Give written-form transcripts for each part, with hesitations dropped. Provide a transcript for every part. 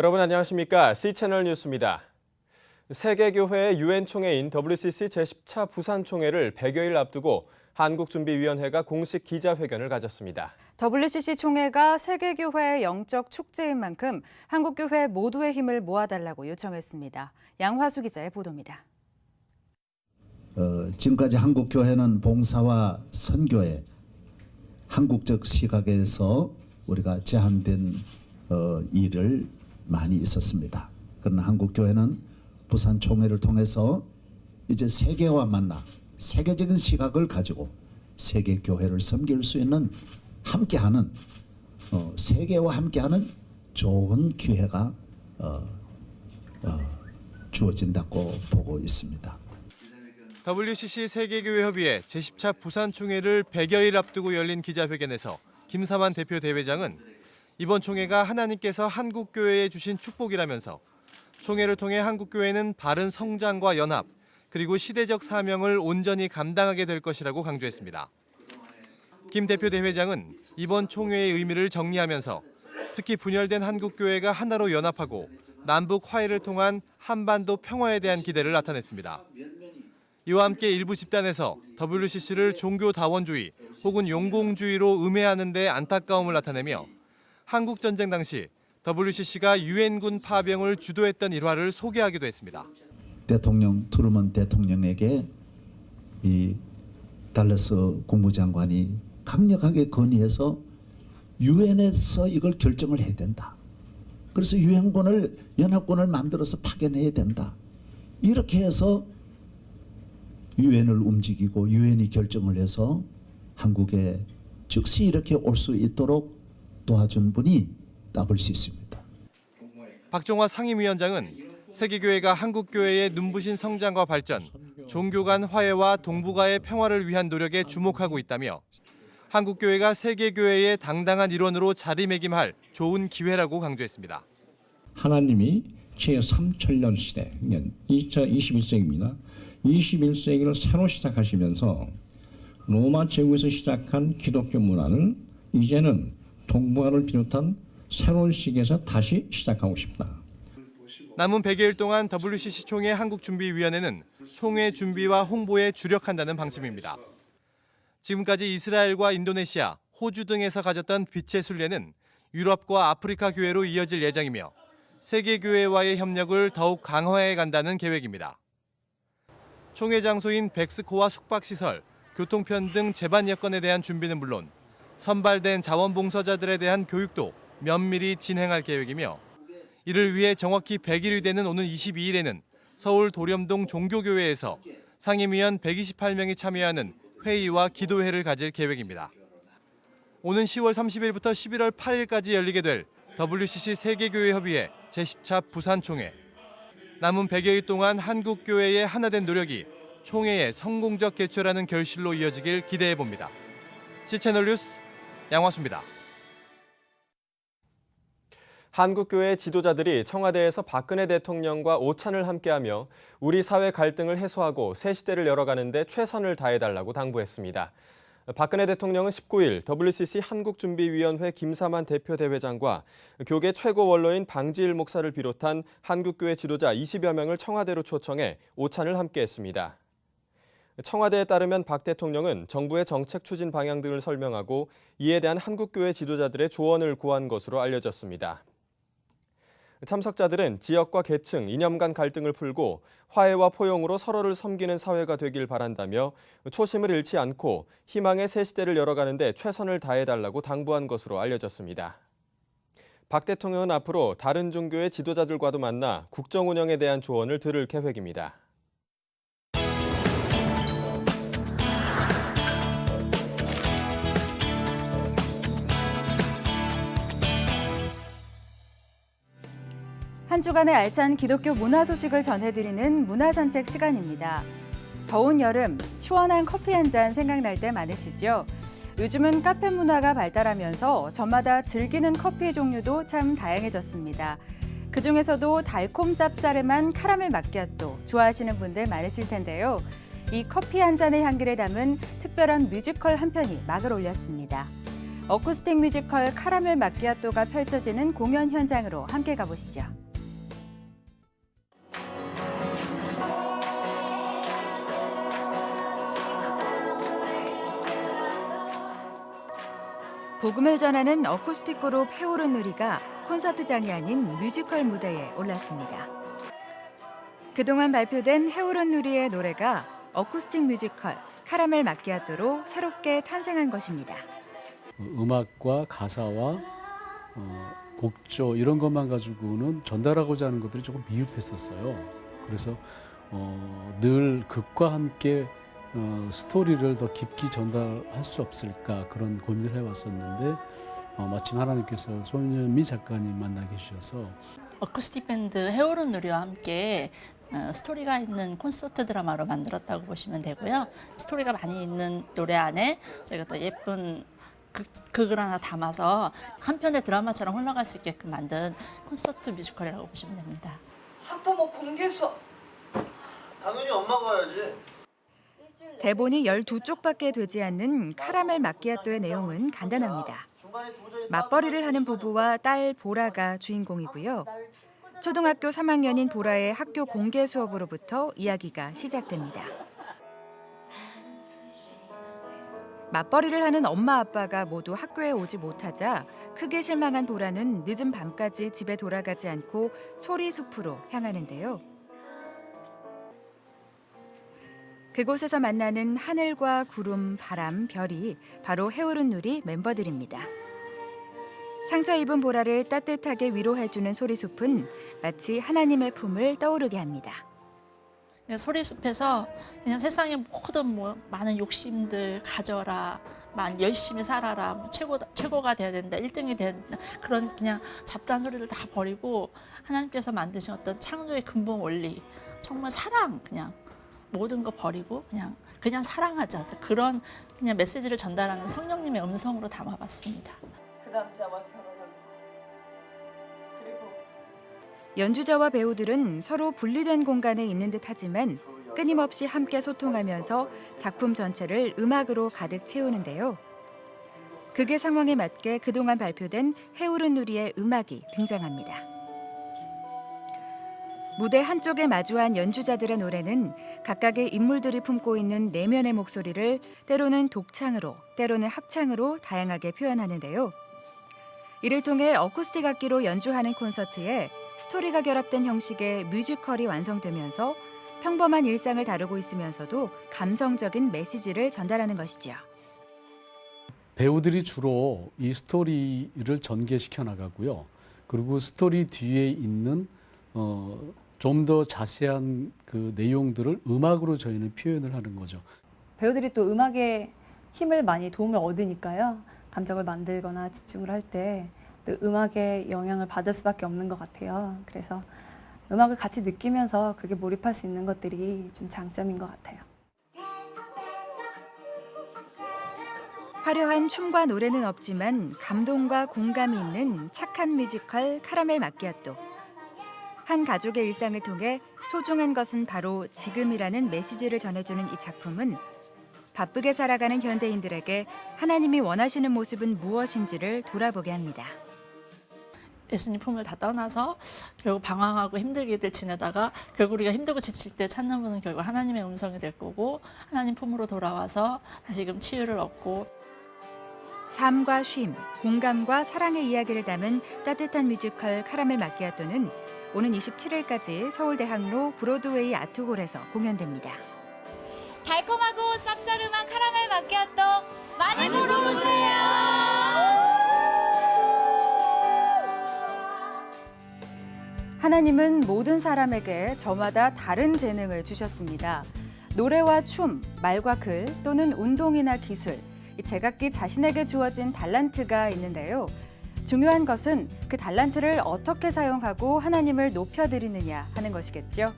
여러분 안녕하십니까? C채널 뉴스입니다. 세계교회의 유엔 총회인 WCC 제10차 부산총회를 100여일 앞두고 한국준비위원회가 공식 기자회견을 가졌습니다. WCC 총회가 세계교회의 영적 축제인 만큼 한국교회 모두의 힘을 모아달라고 요청했습니다. 양화수 기자의 보도입니다. 지금까지 한국교회는 봉사와 선교에 한국적 시각에서 우리가 제한된 일을 많이 있었습니다. 그러나 한국교회는 부산 총회를 통해서 이제 세계와 만나 세계적인 시각을 가지고 세계교회를 섬길 수 있는 함께하는 세계와 함께하는 좋은 기회가 주어진다고 보고 있습니다. WCC 세계교회협의회 제10차 부산총회를 100여일 앞두고 열린 기자회견에서 김사만 대표 대회장은 이번 총회가 하나님께서 한국교회에 주신 축복이라면서 총회를 통해 한국교회는 바른 성장과 연합, 그리고 시대적 사명을 온전히 감당하게 될 것이라고 강조했습니다. 김 대표 대회장은 이번 총회의 의미를 정리하면서 특히 분열된 한국교회가 하나로 연합하고 남북 화해를 통한 한반도 평화에 대한 기대를 나타냈습니다. 이와 함께 일부 집단에서 WCC를 종교다원주의 혹은 용공주의로 음해하는 데 안타까움을 나타내며 한국전쟁 당시 WCC가 유엔군 파병을 주도했던 일화를 소개하기도 했습니다. 대통령 트루먼 대통령에게 이 달러스 국무장관이 강력하게 건의해서 유엔에서 이걸 결정을 해야 된다. 그래서 유엔군을 연합군을 만들어서 파견해야 된다. 이렇게 해서 유엔을 움직이고 유엔이 결정을 해서 한국에 즉시 이렇게 올 수 있도록 도와준 분이 WCC입니다. 박종화 상임위원장은 세계교회가 한국교회의 눈부신 성장과 발전, 종교 간 화해와 동북아의 평화를 위한 노력에 주목하고 있다며 한국교회가 세계교회의 당당한 일원으로 자리매김할 좋은 기회라고 강조했습니다. 하나님이 제3천년 시대, 21세기입니다. 21세기를 새로 시작하시면서 로마 제국에서 시작한 기독교 문화를 이제는 동북아를 비롯한 새로운 시기에서 다시 시작하고 싶다. 남은 100여일 동안 WCC 총회 한국준비위원회는 총회 준비와 홍보에 주력한다는 방침입니다. 지금까지 이스라엘과 인도네시아, 호주 등에서 가졌던 빛의 순례는 유럽과 아프리카 교회로 이어질 예정이며 세계교회와의 협력을 더욱 강화해 간다는 계획입니다. 총회 장소인 백스코와 숙박시설, 교통편 등 제반 여건에 대한 준비는 물론 선발된 자원봉사자들에 대한 교육도 면밀히 진행할 계획이며 이를 위해 정확히 100일이 되는 오는 22일에는 서울 도렴동 종교교회에서 상임위원 128명이 참여하는 회의와 기도회를 가질 계획입니다. 오는 10월 30일부터 11월 8일까지 열리게 될 WCC 세계교회협의회 제10차 부산총회. 남은 100여일 동안 한국교회의 하나된 노력이 총회의 성공적 개최라는 결실로 이어지길 기대해봅니다. C채널 뉴스 양화수입니다. 한국교회 지도자들이 청와대에서 박근혜 대통령과 오찬을 함께하며 우리 사회 갈등을 해소하고 새 시대를 열어가는 데 최선을 다해달라고 당부했습니다. 박근혜 대통령은 19일 WCC 한국준비위원회 김사만 대표 대회장과 교계 최고 원로인 방지일 목사를 비롯한 한국교회 지도자 20여 명을 청와대로 초청해 오찬을 함께했습니다. 청와대에 따르면 박 대통령은 정부의 정책 추진 방향 등을 설명하고 이에 대한 한국교회 지도자들의 조언을 구한 것으로 알려졌습니다. 참석자들은 지역과 계층, 이념 간 갈등을 풀고 화해와 포용으로 서로를 섬기는 사회가 되길 바란다며 초심을 잃지 않고 희망의 새 시대를 열어가는 데 최선을 다해달라고 당부한 것으로 알려졌습니다. 박 대통령은 앞으로 다른 종교의 지도자들과도 만나 국정 운영에 대한 조언을 들을 계획입니다. 한 주간의 알찬 기독교 문화 소식을 전해드리는 문화산책 시간입니다. 더운 여름, 시원한 커피 한 잔 생각날 때 많으시죠? 요즘은 카페 문화가 발달하면서 저마다 즐기는 커피 종류도 참 다양해졌습니다. 그중에서도 달콤 쌉싸름한 카라멜 마키아토 좋아하시는 분들 많으실 텐데요. 이 커피 한 잔의 향기를 담은 특별한 뮤지컬 한 편이 막을 올렸습니다. 어쿠스틱 뮤지컬 카라멜 마키아토가 펼쳐지는 공연 현장으로 함께 가보시죠. 복음을 전하는 어쿠스틱 그룹 해오른 누리가 콘서트장이 아닌 뮤지컬 무대에 올랐습니다. 그동안 발표된 해오른 누리의 노래가 어쿠스틱 뮤지컬 카라멜 마키아토로 새롭게 탄생한 것입니다. 음악과 가사와 곡조 이런 것만 가지고는 전달하고자 하는 것들이 조금 미흡했었어요. 그래서 늘 극과 함께 스토리를 더 깊이 전달할 수 없을까 그런 고민을 해왔었는데 마침 하나님께서 손현미 작가님 만나게 해주셔서 어쿠스틱 밴드 해오른 누리와 함께 스토리가 있는 콘서트 드라마로 만들었다고 보시면 되고요. 스토리가 많이 있는 노래 안에 저희가 또 예쁜 극을 하나 담아서 한 편의 드라마처럼 흘러갈 수 있게끔 만든 콘서트 뮤지컬이라고 보시면 됩니다. 학부모 공개 수업. 당연히 엄마가 해야지. 대본이 12쪽밖에 되지 않는 카라멜 마키아토의 내용은 간단합니다. 맞벌이를 하는 부부와 딸 보라가 주인공이고요. 초등학교 3학년인 보라의 학교 공개 수업으로부터 이야기가 시작됩니다. 맞벌이를 하는 엄마 아빠가 모두 학교에 오지 못하자 크게 실망한 보라는 늦은 밤까지 집에 돌아가지 않고 소리숲으로 향하는데요. 그곳에서 만나는 하늘과 구름, 바람, 별이 바로 해오른 누리 멤버들입니다. 상처 입은 보라를 따뜻하게 위로해주는 소리숲은 마치 하나님의 품을 떠오르게 합니다. 소리숲에서 그냥 세상의 모든 많은 욕심들 가져라, 열심히 살아라, 최고가 돼야 된다, 1등이 돼야 된다 그런 그냥 잡다한 소리를 다 버리고 하나님께서 만드신 어떤 창조의 근본 원리, 정말 사랑 그냥 모든 거 버리고 그냥 사랑하자 그런 그냥 메시지를 전달하는 성령님의 음성으로 담아봤습니다. 그 남자와 결혼한 그리고 연주자와 배우들은 서로 분리된 공간에 있는 듯하지만 끊임없이 함께 소통하면서 작품 전체를 음악으로 가득 채우는데요. 극의 상황에 맞게 그동안 발표된 해오른 누리의 음악이 등장합니다. 무대 한쪽에 마주한 연주자들의 노래는 각각의 인물들이 품고 있는 내면의 목소리를 때로는 독창으로, 때로는 합창으로 다양하게 표현하는데요. 이를 통해 어쿠스틱 악기로 연주하는 콘서트에 스토리가 결합된 형식의 뮤지컬이 완성되면서 평범한 일상을 다루고 있으면서도 감성적인 메시지를 전달하는 것이죠. 배우들이 주로 이 스토리를 전개시켜 나가고요. 그리고 스토리 뒤에 있는 좀 더 자세한 그 내용들을 음악으로 저희는 표현을 하는 거죠. 배우들이 또 음악에 힘을 많이 도움을 얻으니까요. 감정을 만들거나 집중을 할 때 또 음악의 영향을 받을 수밖에 없는 것 같아요. 그래서 음악을 같이 느끼면서 그게 몰입할 수 있는 것들이 좀 장점인 것 같아요. 화려한 춤과 노래는 없지만 감동과 공감이 있는 착한 뮤지컬 카라멜 마키아토. 한 가족의 일상을 통해 소중한 것은 바로 지금이라는 메시지를 전해주는 이 작품은 바쁘게 살아가는 현대인들에게 하나님이 원하시는 모습은 무엇인지를 돌아보게 합니다. 예수님 품을 다 떠나서 결국 방황하고 힘들게들 지내다가 결국 우리가 힘들고 지칠 때 찾는 분은 결국 하나님의 음성이 될 거고 하나님 품으로 돌아와서 다시금 치유를 얻고 삶과 쉼, 공감과 사랑의 이야기를 담은 따뜻한 뮤지컬 카라멜 마키아토는 오는 27일까지 서울대학로 브로드웨이 아트홀에서 공연됩니다. 달콤하고 쌉싸름한 카라멜 마키아토 많이 보러 오세요. 하나님은 모든 사람에게 저마다 다른 재능을 주셨습니다. 노래와 춤, 말과 글 또는 운동이나 기술, 제각기 자신에게 주어진 달란트가 있는데요. 중요한 것은 그 달란트를 어떻게 사용하고 하나님을 높여드리느냐 하는 것이겠죠.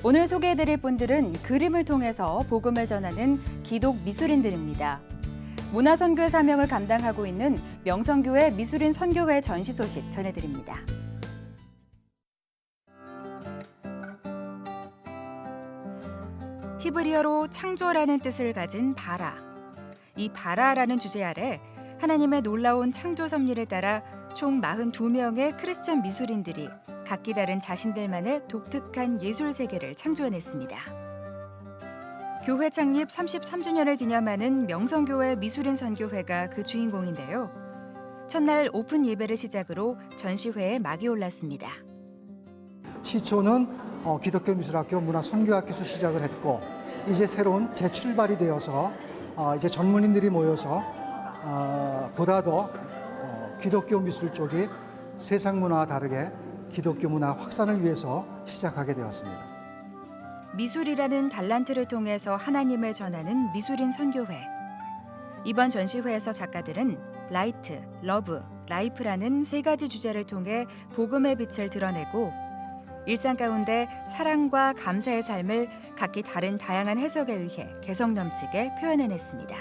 오늘 소개해드릴 분들은 그림을 통해서 복음을 전하는 기독 미술인들입니다. 문화선교의 사명을 감당하고 있는 명성교회 미술인 선교회 전시 소식 전해드립니다. 히브리어로 창조라는 뜻을 가진 바라. 이 바라라는 주제 아래 하나님의 놀라운 창조 섭리를 따라 총 42명의 크리스천 미술인들이 각기 다른 자신들만의 독특한 예술 세계를 창조해냈습니다. 교회 창립 33주년을 기념하는 명성교회 미술인 선교회가 그 주인공인데요. 첫날 오픈 예배를 시작으로 전시회에 막이 올랐습니다. 시초는 기독교 미술학교 문화선교학교에서 시작을 했고 이제 새로운 재출발이 되어서 이제 전문인들이 모여서 보다 더 기독교 미술 쪽이 세상 문화와 다르게 기독교 문화 확산을 위해서 시작하게 되었습니다. 미술이라는 달란트를 통해서 하나님을 전하는 미술인 선교회. 이번 전시회에서 작가들은 라이트, 러브, 라이프라는 3가지 주제를 통해 복음의 빛을 드러내고 일상 가운데 사랑과 감사의 삶을 각기 다른 다양한 해석에 의해 개성 넘치게 표현해냈습니다.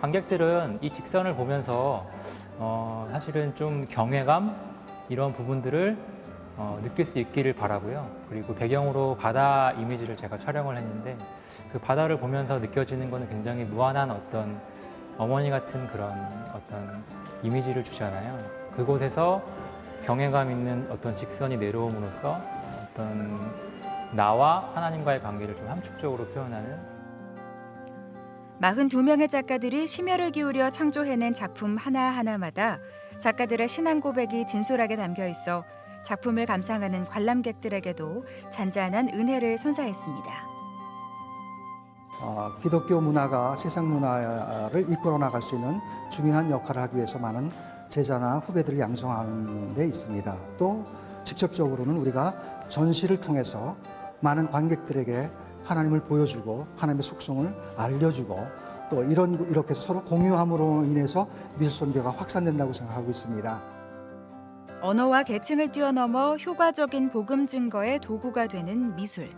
관객들은 이 직선을 보면서 사실은 좀 경외감 이런 부분들을 느낄 수 있기를 바라고요. 그리고 배경으로 바다 이미지를 제가 촬영을 했는데 그 바다를 보면서 느껴지는 것은 굉장히 무한한 어떤 어머니 같은 그런 어떤 이미지를 주잖아요. 그곳에서 경외감 있는 어떤 직선이 내려옴으로써 어떤 나와 하나님과의 관계를 좀 함축적으로 표현하는 42명의 작가들이 심혈을 기울여 창조해낸 작품 하나하나마다 작가들의 신앙 고백이 진솔하게 담겨 있어 작품을 감상하는 관람객들에게도 잔잔한 은혜를 선사했습니다. 기독교 문화가 세상 문화를 이끌어 나갈 수 있는 중요한 역할을 하기 위해서 많은 제자나 후배들을 양성하는 데 있습니다. 또 직접적으로는 우리가 전시를 통해서 많은 관객들에게 하나님을 보여주고 하나님의 속성을 알려주고 또 이렇게 서로 공유함으로 인해서 미술선교가 확산된다고 생각하고 있습니다. 언어와 계층을 뛰어넘어 효과적인 복음 증거의 도구가 되는 미술.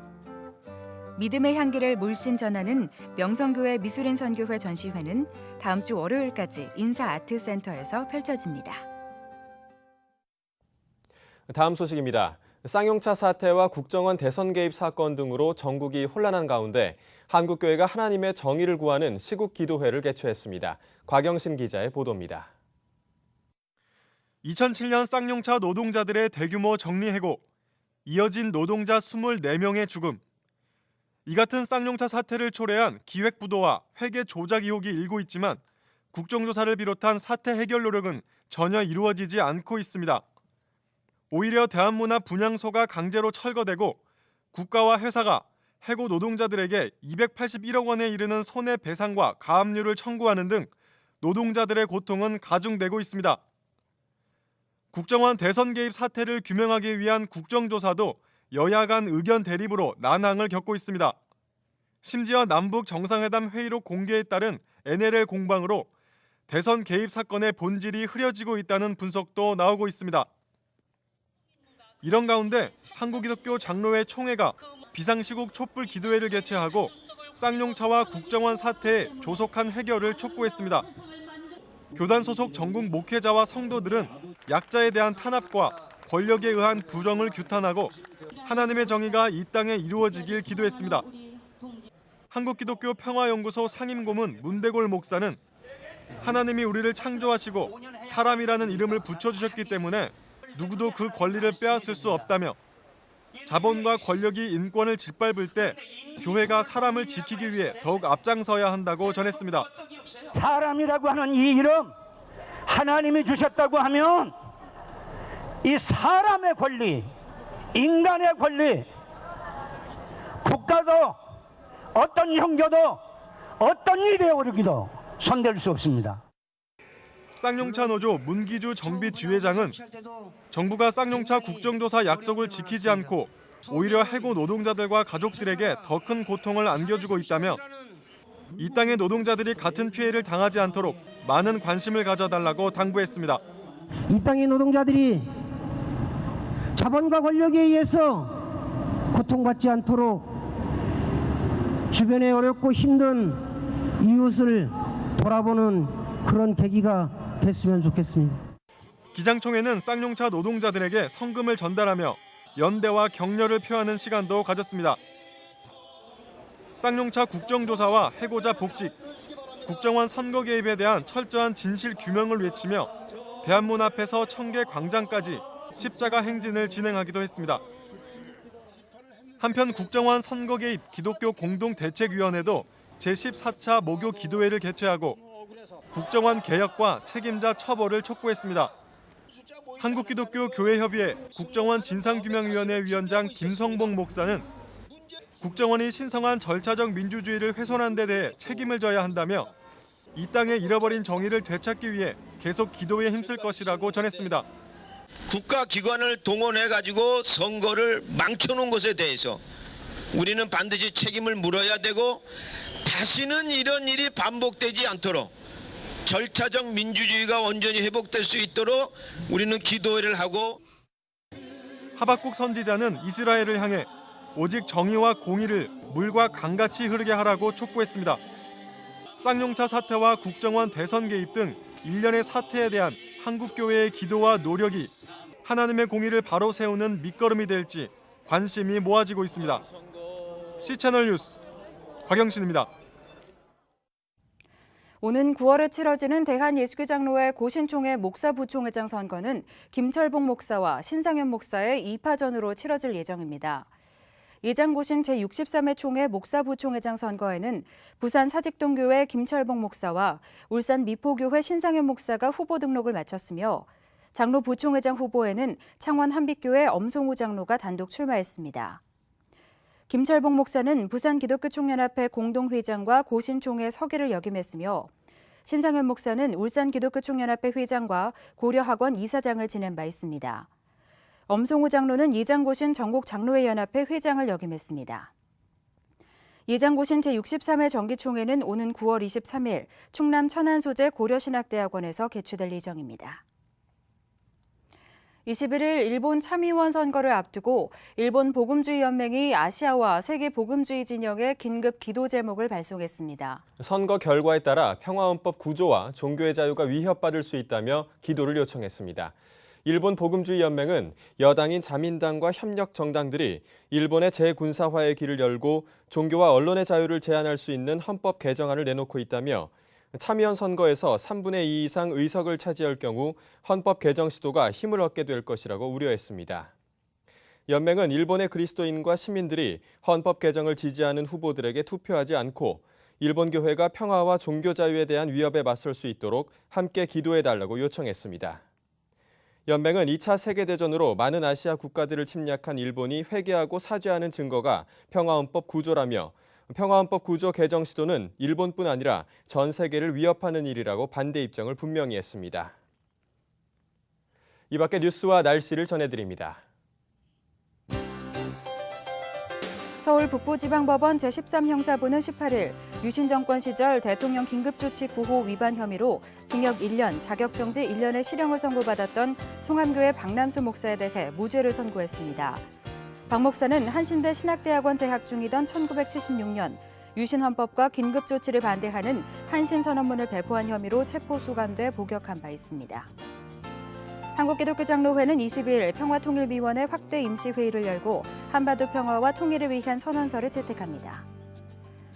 믿음의 향기를 물씬 전하는 명성교회 미술인 선교회 전시회는 다음 주 월요일까지 인사아트센터에서 펼쳐집니다. 다음 소식입니다. 쌍용차 사태와 국정원 대선 개입 사건 등으로 전국이 혼란한 가운데 한국교회가 하나님의 정의를 구하는 시국기도회를 개최했습니다. 곽영신 기자의 보도입니다. 2007년 쌍용차 노동자들의 대규모 정리해고, 이어진 노동자 24명의 죽음. 이 같은 쌍용차 사태를 초래한 기획부도와 회계 조작 의혹이 일고 있지만 국정조사를 비롯한 사태 해결 노력은 전혀 이루어지지 않고 있습니다. 오히려 대한문화분향소가 강제로 철거되고 국가와 회사가 해고 노동자들에게 281억 원에 이르는 손해배상과 가압류를 청구하는 등 노동자들의 고통은 가중되고 있습니다. 국정원 대선 개입 사태를 규명하기 위한 국정조사도 여야 간 의견 대립으로 난항을 겪고 있습니다. 심지어 남북 정상회담 회의록 공개에 따른 NLL 공방으로 대선 개입 사건의 본질이 흐려지고 있다는 분석도 나오고 있습니다. 이런 가운데 한국기독교 장로회 총회가 비상시국 촛불 기도회를 개최하고 쌍용차와 국정원 사태의 조속한 해결을 촉구했습니다. 교단 소속 전국 목회자와 성도들은 약자에 대한 탄압과 권력에 의한 부정을 규탄하고 하나님의 정의가 이 땅에 이루어지길 기도했습니다. 한국기독교 평화연구소 상임고문 문대골 목사는 하나님이 우리를 창조하시고 사람이라는 이름을 붙여주셨기 때문에 누구도 그 권리를 빼앗을 수 없다며 자본과 권력이 인권을 짓밟을 때 교회가 사람을 지키기 위해 더욱 앞장서야 한다고 전했습니다. 사람이라고 하는 이 이름 하나님이 주셨다고 하면 이 사람의 권리, 인간의 권리, 국가도 어떤 형교도 어떤 이데올로기도 손댈 수 없습니다. 쌍용차 노조 문기주 정비지회장은 정부가 쌍용차 국정조사 약속을 지키지 않고 오히려 해고 노동자들과 가족들에게 더 큰 고통을 안겨주고 있다며 이 땅의 노동자들이 같은 피해를 당하지 않도록 많은 관심을 가져달라고 당부했습니다. 이 땅의 노동자들이 자본과 권력에 의해서 고통받지 않도록 주변에 어렵고 힘든 이웃을 돌아보는 그런 계기가 됐으면 좋겠습니다. 기장총회는 쌍용차 노동자들에게 성금을 전달하며 연대와 격려를 표하는 시간도 가졌습니다. 쌍용차 국정조사와 해고자 복직, 국정원 선거 개입에 대한 철저한 진실 규명을 외치며 대한문 앞에서 청계 광장까지 십자가 행진을 진행하기도 했습니다. 한편 국정원 선거 개입 기독교 공동대책위원회도 제14차 모교 기도회를 개최하고 국정원 개혁과 책임자 처벌을 촉구했습니다. 한국기독교교회협의회 국정원 진상규명위원회 위원장 김성봉 목사는 국정원이 신성한 절차적 민주주의를 훼손한 데 대해 책임을 져야 한다며 이 땅에 잃어버린 정의를 되찾기 위해 계속 기도에 힘쓸 것이라고 전했습니다. 국가기관을 동원해가지고 선거를 망쳐놓은 것에 대해서 우리는 반드시 책임을 물어야 되고 다시는 이런 일이 반복되지 않도록 절차적 민주주의가 온전히 회복될 수 있도록 우리는 기도회를 하고 하박국 선지자는 이스라엘을 향해 오직 정의와 공의를 물과 강같이 흐르게 하라고 촉구했습니다. 쌍용차 사태와 국정원 대선 개입 등 일련의 사태에 대한 한국교회의 기도와 노력이 하나님의 공의를 바로 세우는 밑거름이 될지 관심이 모아지고 있습니다. C채널 뉴스 곽영신입니다. 오는 9월에 치러지는 대한예수교장로회 고신총회 목사부총회장 선거는 김철봉 목사와 신상현 목사의 2파전으로 치러질 예정입니다. 예장고신 제63회 총회 목사부총회장 선거에는 부산 사직동교회 김철봉 목사와 울산 미포교회 신상현 목사가 후보 등록을 마쳤으며 장로 부총회장 후보에는 창원 한빛교회 엄송우 장로가 단독 출마했습니다. 김철봉 목사는 부산기독교총연합회 공동회장과 고신총회 서기를 역임했으며 신상현 목사는 울산기독교총연합회 회장과 고려학원 이사장을 지낸 바 있습니다. 엄송우 장로는 예장고신 전국장로회연합회 회장을 역임했습니다. 예장고신 제63회 정기총회는 오는 9월 23일 충남 천안 소재 고려신학대학원에서 개최될 예정입니다. 21일 일본 참의원 선거를 앞두고 일본 복음주의 연맹이 아시아와 세계 복음주의 진영에 긴급 기도 제목을 발송했습니다. 선거 결과에 따라 평화헌법 구조와 종교의 자유가 위협받을 수 있다며 기도를 요청했습니다. 일본 복음주의 연맹은 여당인 자민당과 협력 정당들이 일본의 재군사화의 길을 열고 종교와 언론의 자유를 제한할 수 있는 헌법 개정안을 내놓고 있다며 참의원 선거에서 3분의 2 이상 의석을 차지할 경우 헌법 개정 시도가 힘을 얻게 될 것이라고 우려했습니다. 연맹은 일본의 그리스도인과 시민들이 헌법 개정을 지지하는 후보들에게 투표하지 않고 일본 교회가 평화와 종교 자유에 대한 위협에 맞설 수 있도록 함께 기도해달라고 요청했습니다. 연맹은 2차 세계대전으로 많은 아시아 국가들을 침략한 일본이 회개하고 사죄하는 증거가 평화헌법 구조라며 평화헌법 구조 개정 시도는 일본뿐 아니라 전 세계를 위협하는 일이라고 반대 입장을 분명히 했습니다. 이 밖에 뉴스와 날씨를 전해드립니다. 서울 북부지방법원 제13형사부는 18일 유신 정권 시절 대통령 긴급조치 9호 위반 혐의로 징역 1년, 자격정지 1년의 실형을 선고받았던 송암교회 박남수 목사에 대해 무죄를 선고했습니다. 박 목사는 한신대 신학대학원 재학 중이던 1976년 유신헌법과 긴급조치를 반대하는 한신선언문을 배포한 혐의로 체포수감돼 복역한 바 있습니다. 한국기독교장로회는 22일 평화통일위원회 확대 임시회의를 열고 한반도 평화와 통일을 위한 선언서를 채택합니다.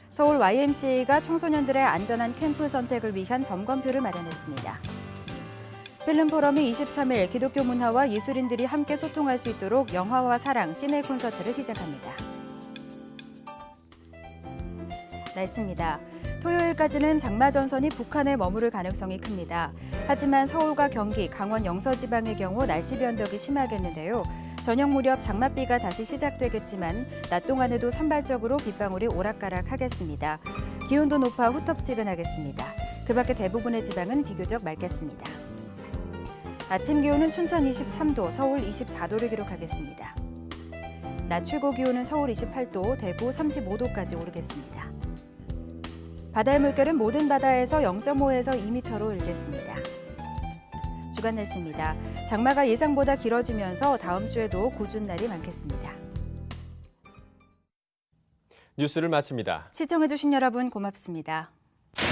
서울 YMCA가 청소년들의 안전한 캠프 선택을 위한 점검표를 마련했습니다. 필름포럼이 23일 기독교 문화와 예술인들이 함께 소통할 수 있도록 영화와 사랑 시네 콘서트를 시작합니다. 날씨입니다. 토요일까지는 장마 전선이 북한에 머무를 가능성이 큽니다. 하지만 서울과 경기, 강원 영서 지방의 경우 날씨 변덕이 심하겠는데요. 저녁 무렵 장맛비가 다시 시작되겠지만 낮 동안에도 산발적으로 빗방울이 오락가락하겠습니다. 기온도 높아 후텁지근하겠습니다. 그 밖에 대부분의 지방은 비교적 맑겠습니다. 아침 기온은 춘천 23도, 서울 24도를 기록하겠습니다. 낮 최고 기온은 서울 28도, 대구 35도까지 오르겠습니다. 바다의 물결은 모든 바다에서 0.5에서 2m로 일겠습니다. 주간 날씨입니다. 장마가 예상보다 길어지면서 다음 주에도 궂은 날이 많겠습니다. 뉴스를 마칩니다. 시청해주신 여러분 고맙습니다.